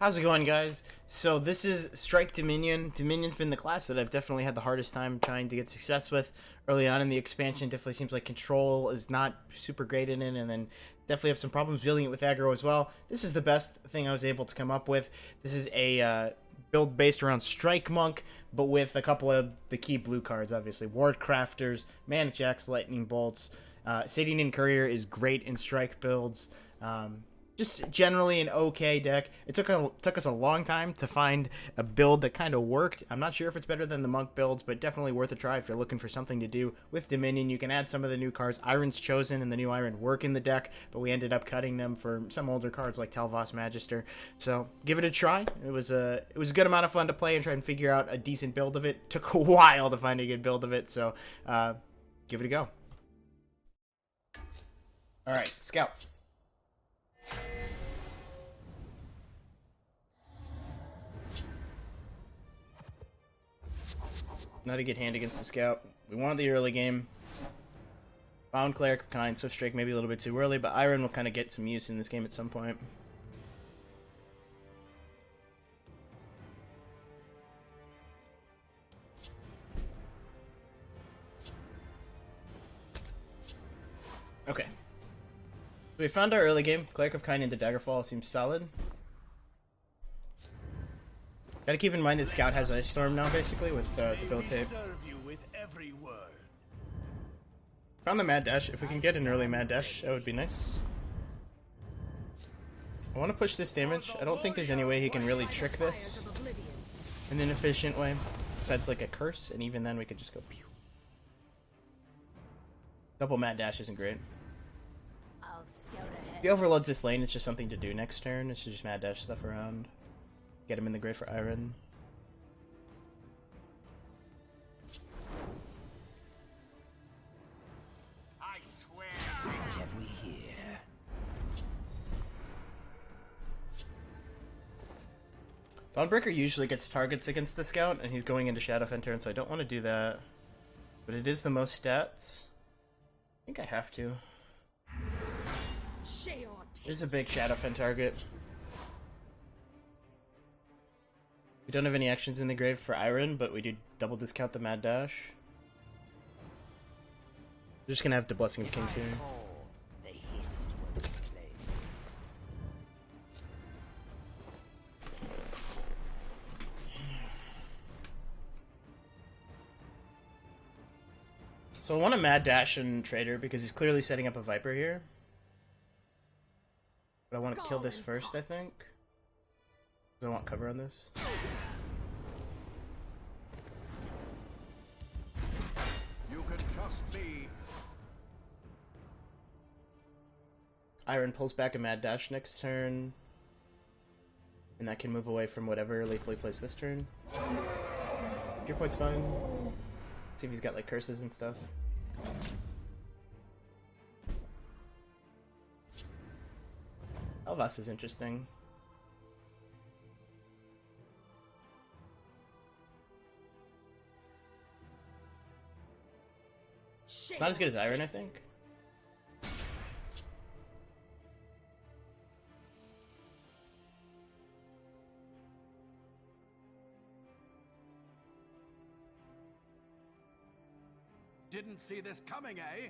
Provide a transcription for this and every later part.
How's it going, guys? So this is Strike Dominion. Dominion's been the class that I've definitely had the hardest time trying to get success with early on in the expansion. Definitely seems like control is not super great in it, and then definitely have some problems building it with aggro as well. This is the best thing I was able to come up with. This is a build based around Strike Monk, but with a couple of the key blue cards, obviously. Ward Crafters, Mana Jacks, Lightning Bolts. Sadian Courier is great in Strike builds. Just generally an okay deck. It took us a long time to find a build that kind of worked. I'm not sure if it's better than the Monk builds, but definitely worth a try if you're looking for something to do with Dominion. You can add some of the new cards. Ayrenn's Chosen and the new Ayrenn work in the deck, but we ended up cutting them for some older cards like Talvas Magister. So give it a try. It was a good amount of fun to play and try and figure out a decent build of it. Took a while to find a good build of it, so give it a go. All right, Scout. Not a good hand against the Scout. We wanted the early game. Found Cleric of Kind, Swift Strike maybe a little bit too early, but Ayrenn will kind of get some use in this game at some point. Okay. We found our early game. Cleric of Kind into Daggerfall seems solid. Gotta keep in mind that Scout has Ice Storm now, basically, with Debilitate. Found the Mad Dash. If we can get an early Mad Dash, that would be nice. I want to push this damage. I don't think there's any way he can really trick this in an efficient way. Besides, like, a curse, and even then we could just go pew. Double Mad Dash isn't great. If he overloads this lane, it's just something to do next turn. It's just Mad Dash stuff around. Get him in the grave for Ayrenn. I swear. Have we here? Dawnbreaker usually gets targets against the Scout, and he's going into Shadowfen turn, so I don't want to do that. But it is the most stats. I think I have to. It is a big Shadowfen target. We don't have any actions in the grave for Ayrenn, but we do double discount the Mad Dash. We're just gonna have the Blessing of Kings here. So I want a Mad Dash and Trader because he's clearly setting up a Viper here. But I want to kill this first, I think. Because I want cover on this. You can trust me. Ayrenn pulls back a Mad Dash next turn. And that can move away from whatever lethally plays this turn. Your point's fine. See if he's got like curses and stuff. Talvas is interesting. It's not as good as Ayrenn, I think. Didn't see this coming, eh?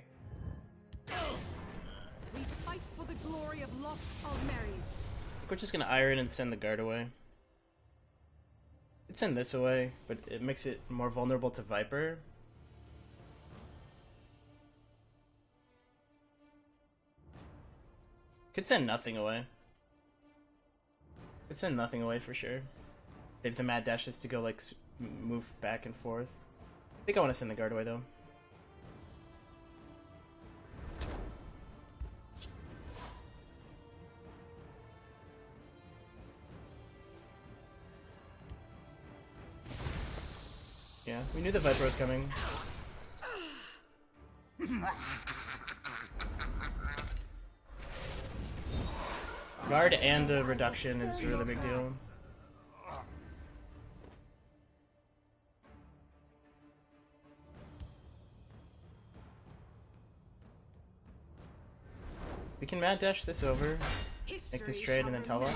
We fight for the glory of lost Almeries. We're just gonna Ayrenn and send the guard away. Could send this away, but it makes it more vulnerable to Viper. Could send nothing away. Could send nothing away for sure. If the Mad Dash is to go like move back and forth. I think I want to send the guard away though. Yeah, we knew the Viper was coming. Guard and a reduction is a really big deal. We can Mad Dash this over, make this trade, and then Talvas.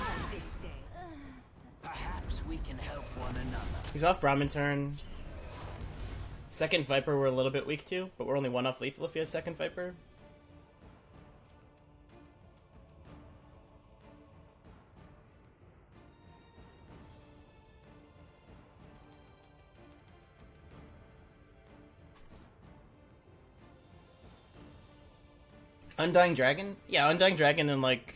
we can help one another. He's off Brahmin turn. Second Viper we're a little bit weak to, but we're only one off lethal if he has second Viper. Undying Dragon? Yeah, Undying Dragon, and like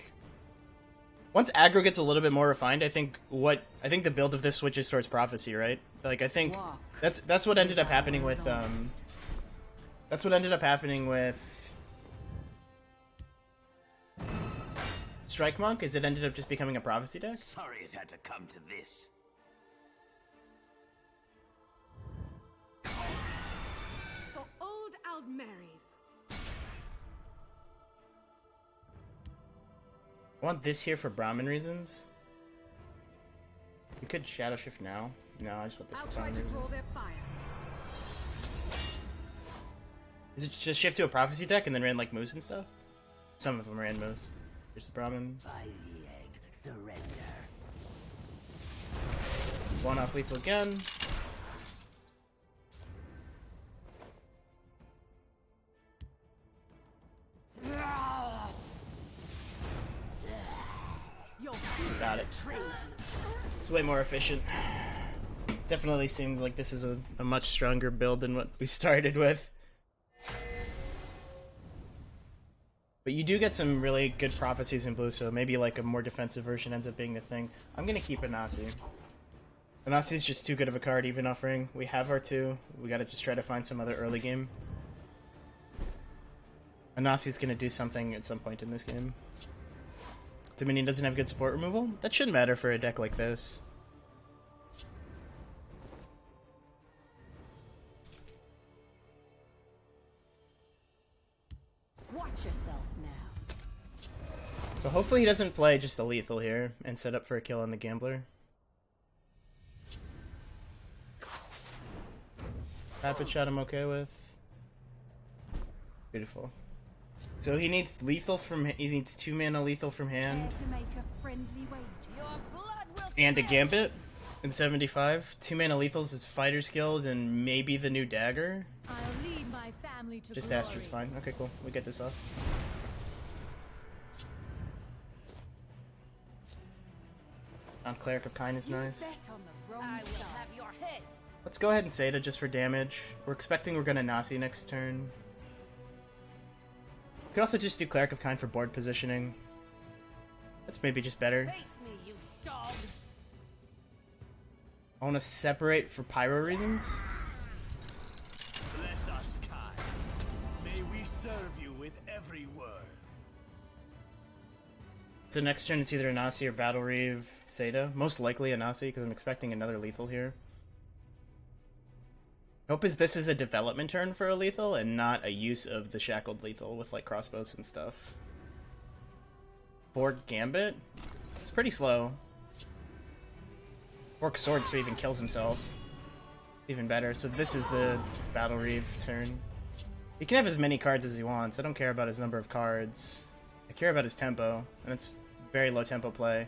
once aggro gets a little bit more refined, I think the build of this switches towards Prophecy, right? Like I think that's what ended up happening with Strike Monk, is it ended up just becoming a Prophecy deck. Sorry it had to come to this. For old Aldmeris. I want this here for Brahmin reasons. We could Shadow Shift now. No, I just want this for Brahmin reasons. Draw their fire. Is it just shift to a Prophecy deck and then ran like Moose and stuff? Some of them ran Moose. Here's the Brahmin. By the egg, surrender. One off lethal again. Got it. It's way more efficient. Definitely seems like this is a much stronger build than what we started with. But you do get some really good prophecies in blue, so maybe like a more defensive version ends up being the thing. I'm gonna keep Anasi. Anasi is just too good of a card, even offering. We have our 2. We gotta just try to find some other early game. Anasi's gonna do something at some point in this game. Dominion doesn't have good support removal? That shouldn't matter for a deck like this. Watch yourself now. So hopefully he doesn't play just a lethal here and set up for a kill on the Gambler. Rapid shot I'm okay with. Beautiful. So he needs lethal from, he needs 2 mana lethal from hand. To make a friendly wager. Your blood will And a Gambit in 75. 2 mana lethals is Fighter's Guild and maybe the new dagger. I'll lead my family to Just glory. Astra's fine. Okay, cool. We get this off. On Cleric of Kindness, nice. Bet on the wrong side. Have your head. Let's go ahead and Seda just for damage. We're expecting we're gonna Nasi next turn. We could also just do Cleric of Kind for board positioning. That's maybe just better. Face me, you dog. I want to separate for pyro reasons. Bless us, kind. May we serve you with every word. So next turn it's either Anasi or Battle Reeve Seda. Most likely Anasi because I'm expecting another lethal here. Hope is this is a development turn for a lethal and not a use of the shackled lethal with like crossbows and stuff. Board Gambit? It's pretty slow. Fork Sword so he even kills himself. Even better. So this is the Battle Reeve turn. He can have as many cards as he wants. I don't care about his number of cards. I care about his tempo. And it's very low tempo play.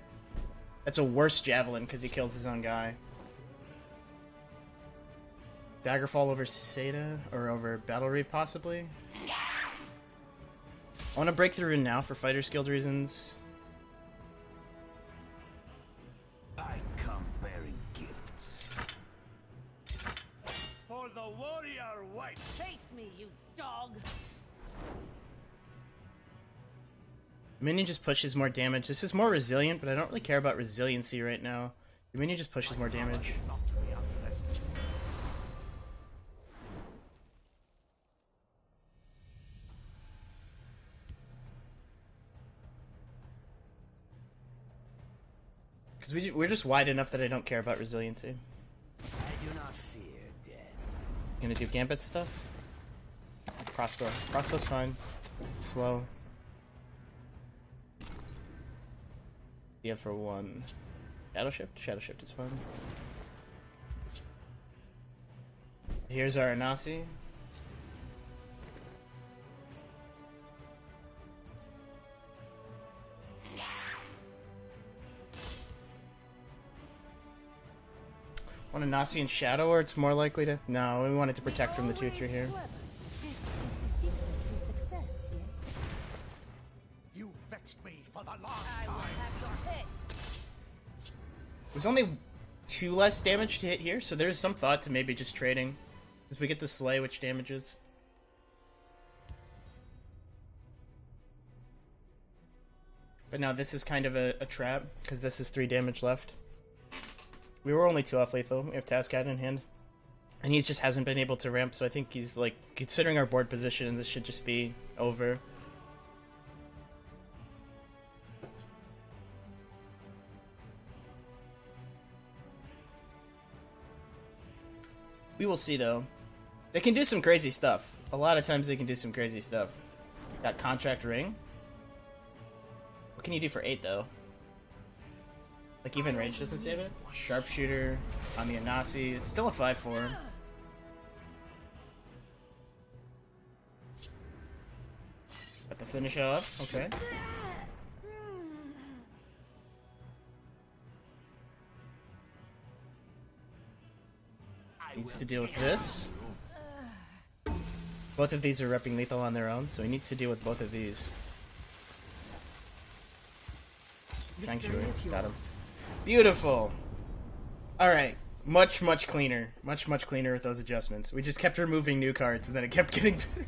That's a worse Javelin because he kills his own guy. Daggerfall over Seda, or over Battle Reeve possibly. I want to break through now for Fighter's Guild reasons. I come bearing gifts. For the warrior white. Face me, you dog. Minion just pushes more damage. This is more resilient, but I don't really care about resiliency right now. The Minion just pushes more damage. Not to be underestimated. Because we're just wide enough that I don't care about resiliency. I do not fear death. Gonna do Gambit stuff? Crossbow. Crossbow's fine. Slow. Yeah, for 1. Shadow Shift? Shadow Shift is fine. Here's our Anasi. Want a Nasi in Shadow, or it's more likely to... No, we wanted to protect from the 2-3 here. This is the secret to success, yeah? You vexed me for the last I will time. have your head. There's only 2 less damage to hit here, so there's some thought to maybe just trading. Because we get the Slay, which damages. But now this is kind of a trap, because this is 3 damage left. We were only 2 off lethal. We have Tascad in hand. And he just hasn't been able to ramp, so I think he's, like, considering our board position, this should just be over. We will see, though. They can do some crazy stuff. A lot of times they can do some crazy stuff. Got Contract Ring. What can you do for 8, though? Like, even range doesn't save it? Sharpshooter on the Anasi. It's still a 5 for him. Got the finish off. Okay. Needs to deal with this. Both of these are repping lethal on their own, so he needs to deal with both of these. Sanctuary. Got him. Beautiful. Alright. Much, much cleaner. Much, much cleaner with those adjustments. We just kept removing new cards, and then it kept getting better.